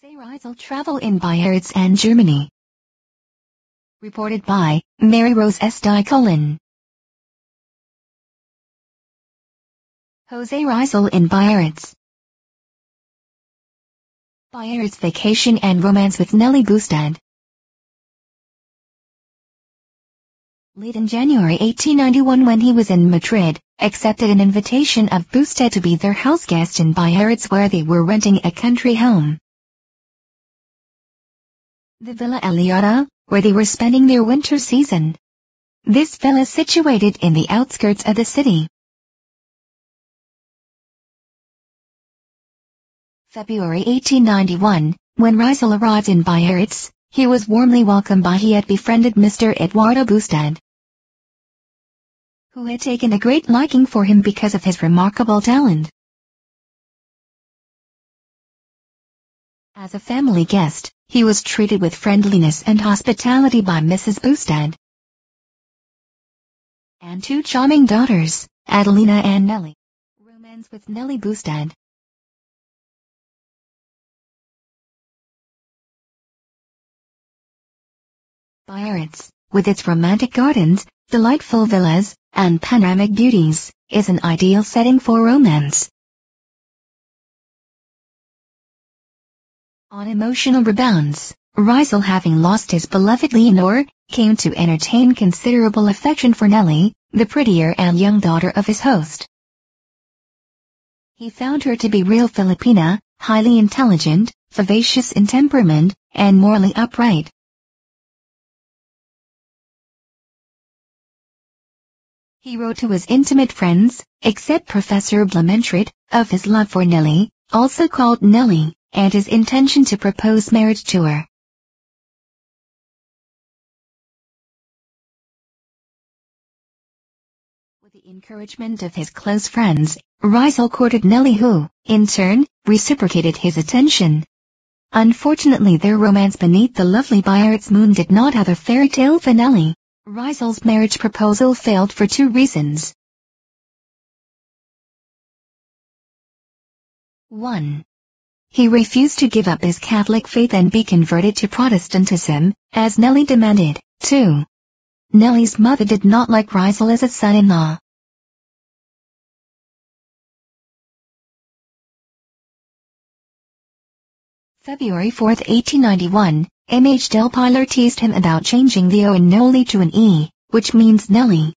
RIZAL travel in BIARRITZ and Germany. Reported by Mary Rose S. DICOLEN. RIZAL in BIARRITZ. BIARRITZ vacation and romance with Nelly Bustad. Late in January 1891, when he was in Madrid, accepted an invitation of Bustad to be their house guest in BIARRITZ, where they were renting a country home. The Villa Eliada, where they were spending their winter season. This villa is situated in the outskirts of the city. February 1891, when RIZAL arrived in BIARRITZ, he was warmly welcomed by he had befriended Mr. Eduardo Bustad, who had taken a great liking for him because of his remarkable talent. As a family guest, he was treated with friendliness and hospitality by Mrs. Bustad and two charming daughters, Adelina and Nelly. Romance with Nelly Bustad. BIARRITZ, with its romantic gardens, delightful villas, and panoramic beauties, is an ideal setting for romance. On emotional rebounds, RIZAL, having lost his beloved Leonore, came to entertain considerable affection for Nelly, the prettier and young daughter of his host. He found her to be real Filipina, highly intelligent, vivacious in temperament, and morally upright. He wrote to his intimate friends, except Professor Blumentritt, of his love for Nelly, also called Nelly, and his intention to propose marriage to her. With the encouragement of his close friends, RIZAL courted Nelly, who, in turn, reciprocated his attention. Unfortunately, their romance beneath the lovely BIARRITZ moon did not have a fairy tale finale. RIZAL's marriage proposal failed for two reasons. 1. He refused to give up his Catholic faith and be converted to Protestantism, as Nelly demanded. 2. Nelly's mother did not like RIZAL as a son-in-law. February 4, 1891, M.H. Del Pilar teased him about changing the O in Nelly to an E, which means Nelly.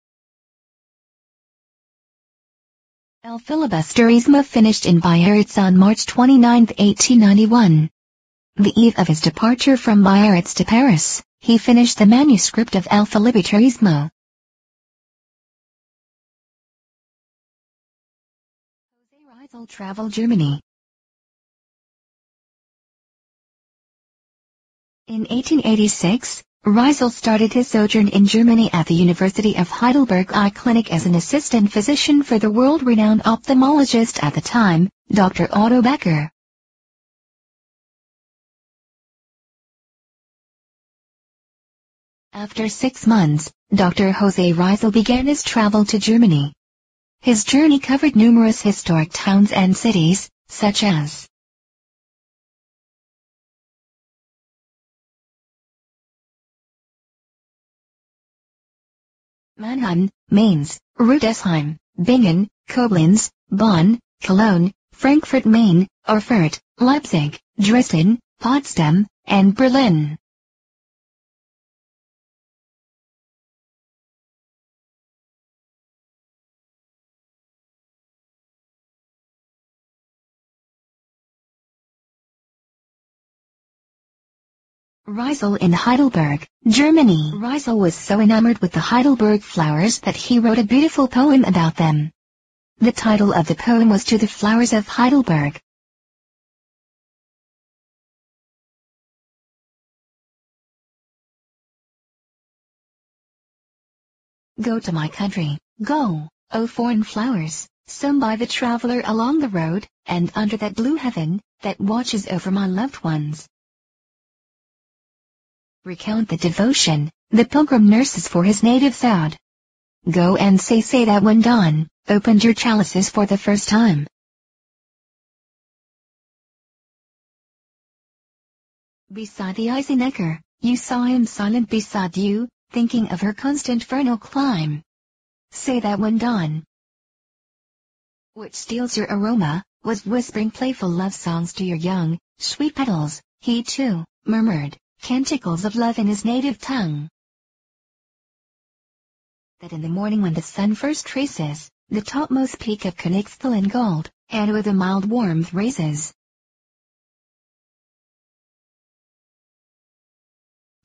El filibusterismo finished in BIARRITZ on March 29, 1891. The eve of his departure from BIARRITZ to Paris, he finished the manuscript of El filibusterismo. RIZAL travel Germany. In 1886, RIZAL started his sojourn in Germany at the University of Heidelberg Eye Clinic as an assistant physician for the world-renowned ophthalmologist at the time, Dr. Otto Becker. After 6 months, Dr. José RIZAL began his travel to Germany. His journey covered numerous historic towns and cities, such as Mannheim, Mainz, Rudesheim, Bingen, Koblenz, Bonn, Cologne, Frankfurt Main, Erfurt, Leipzig, Dresden, Potsdam, and Berlin. RIZAL in Heidelberg, Germany. RIZAL was so enamored with the Heidelberg flowers that he wrote a beautiful poem about them. The title of the poem was To the Flowers of Heidelberg. Go to my country, go, O foreign flowers, sown by the traveler along the road, and under that blue heaven, that watches over my loved ones. Recount the devotion the pilgrim nurses for his native sod. Go and say that when dawn opened your chalices for the first time, Beside the icy Neckar, you saw him silent beside you, thinking of her constant vernal climb. Say that when dawn, which steals your aroma, was whispering playful love songs to your young, sweet petals, he too, murmured, canticles of love in his native tongue. That in the morning when the sun first traces the topmost peak of Connexthal in gold, and with a mild warmth raises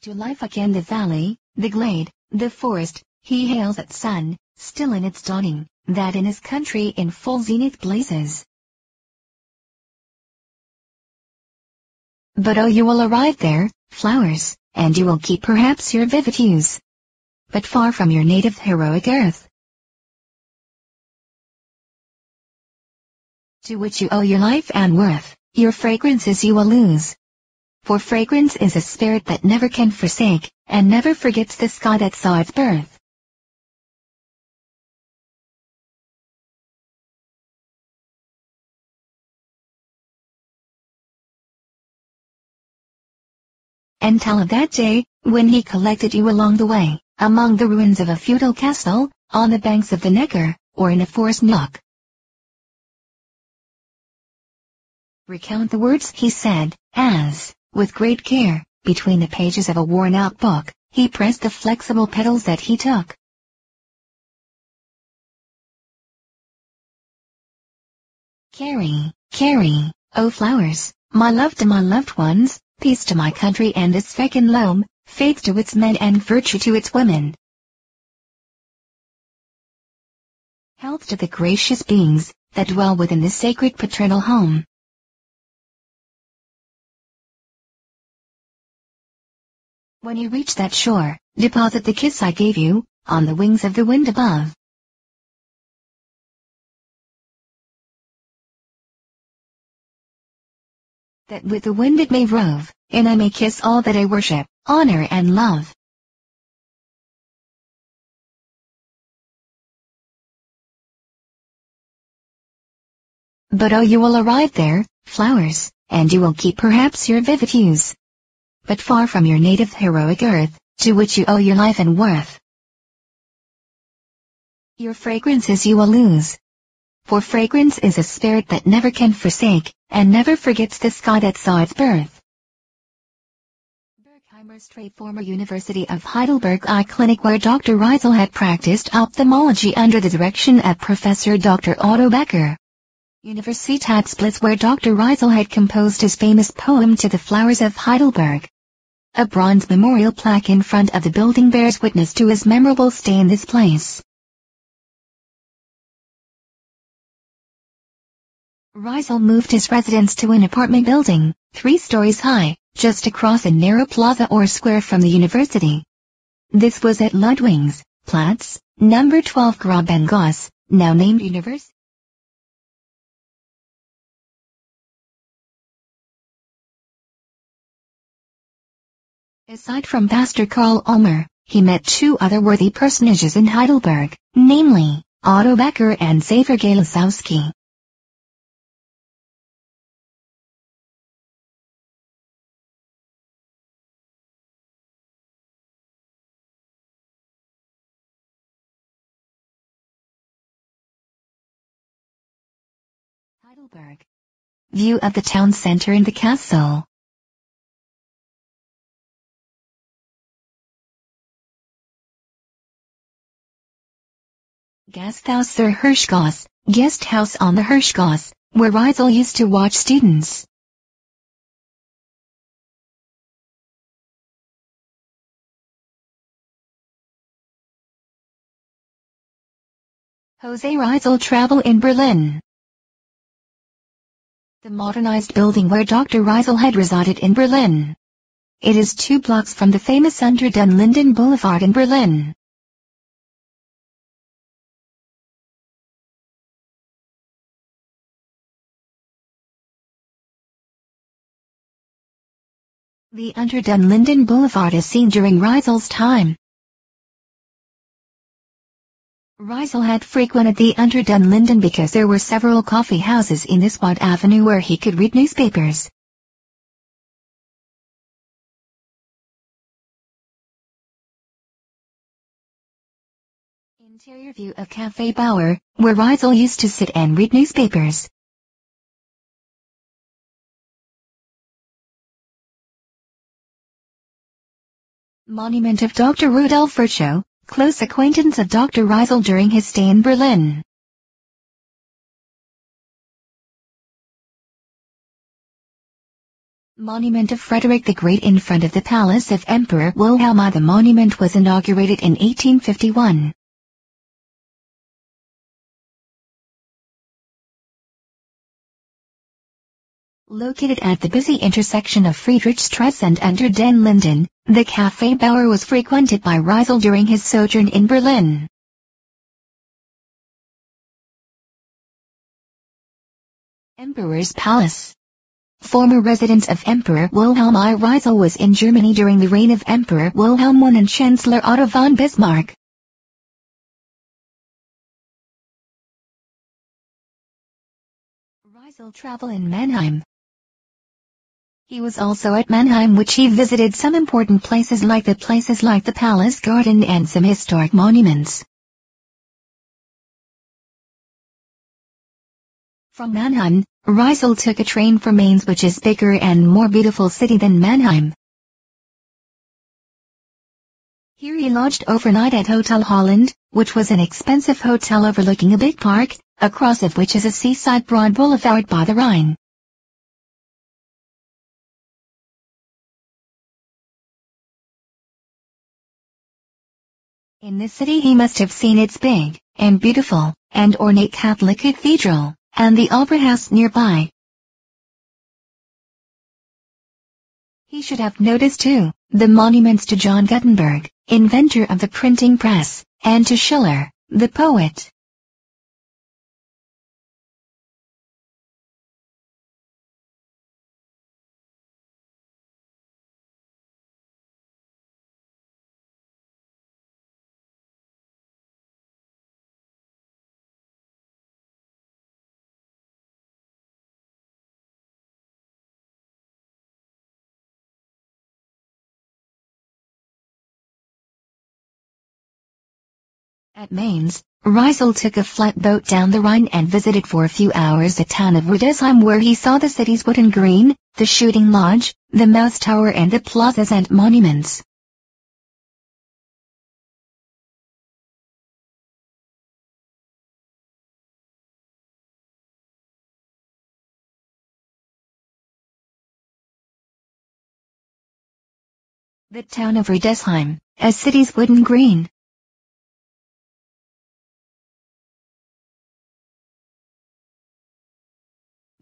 to life again the valley, the glade, the forest, he hails at sun, still in its dawning, that in his country in full zenith blazes. But oh, you will arrive there, flowers, and you will keep perhaps your vivid hues, but far from your native heroic earth, to which you owe your life and worth, your fragrances you will lose. For fragrance is a spirit that never can forsake, and never forgets the sky that saw its birth. And tell of that day, when he collected you along the way, among the ruins of a feudal castle, on the banks of the Neckar, or in a forest nook. Recount the words he said, as, with great care, between the pages of a worn-out book, he pressed the flexible petals that he took. Carry, carry, O flowers, my love to my loved ones, peace to my country and its fecund loam, faith to its men and virtue to its women. Health to the gracious beings that dwell within the sacred paternal home. When you reach that shore, deposit the kiss I gave you, on the wings of the wind above. That with the wind it may rove, and I may kiss all that I worship, honor and love. But oh, you will arrive there, flowers, and you will keep perhaps your vivid hues, but far from your native heroic earth, to which you owe your life and worth. Your fragrances you will lose. For fragrance is a spirit that never can forsake, and never forgets the sky that saw its birth. Bergheimer former University of Heidelberg Eye Clinic, where Dr. RIZAL had practiced ophthalmology under the direction of Professor Dr. Otto Becker. Universität Splitz, where Dr. RIZAL had composed his famous poem To the Flowers of Heidelberg. A bronze memorial plaque in front of the building bears witness to his memorable stay in this place. RIZAL moved his residence to an apartment building, 3 stories high, just across a narrow plaza or square from the university. This was at Ludwig's Platz, number 12 Grabengasse, now named University. Aside from Pastor Karl Ulmer, he met 2 other worthy personages in Heidelberg, namely, Otto Becker and Xaver Galasowski. Heidelberg. View of the town center and the castle. Gasthaus zur Hirschgasse, guest house on the Hirschgasse, where RIZAL used to watch students. Jose RIZAL travel in Berlin. The modernized building where Dr. RIZAL had resided in Berlin. It is 2 blocks from the famous Unter den Linden Boulevard in Berlin. The Unter den Linden Boulevard is seen during RIZAL's time. RIZAL had frequented the Unter den Linden because there were several coffee houses in this wide avenue where he could read newspapers. Interior view of Café Bauer, where RIZAL used to sit and read newspapers. Monument of Dr. Rudolf Virchow, close acquaintance of Dr. RIZAL during his stay in Berlin. Monument of Frederick the Great in front of the palace of Emperor Wilhelm I. The monument was inaugurated in 1851. Located at the busy intersection of Friedrichstrasse and Unter den Linden, the Café Bauer was frequented by RIZAL during his sojourn in Berlin. Emperor's Palace. Former residence of Emperor Wilhelm I. RIZAL was in Germany during the reign of Emperor Wilhelm I and Chancellor Otto von Bismarck. RIZAL travel in Mannheim. He was also at Mannheim, which he visited some important places like the Palace Garden and some historic monuments. From Mannheim, RIZAL took a train for Mainz, which is bigger and more beautiful city than Mannheim. Here he lodged overnight at Hotel Holland, which was an expensive hotel overlooking a big park, across of which is a seaside broad boulevard by the Rhine. In this city he must have seen its big, and beautiful, and ornate Catholic cathedral, and the opera house nearby. He should have noticed too, the monuments to John Gutenberg, inventor of the printing press, and to Schiller, the poet. At Mainz, RIZAL took a flatboat down the Rhine and visited for a few hours the town of Rudesheim, where he saw the city's wooden green, the shooting lodge, the mouse tower and the plazas and monuments. The town of Rudesheim, a city's wooden green.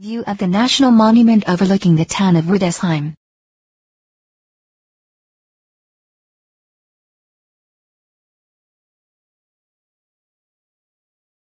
View of the national monument overlooking the town of Rudesheim.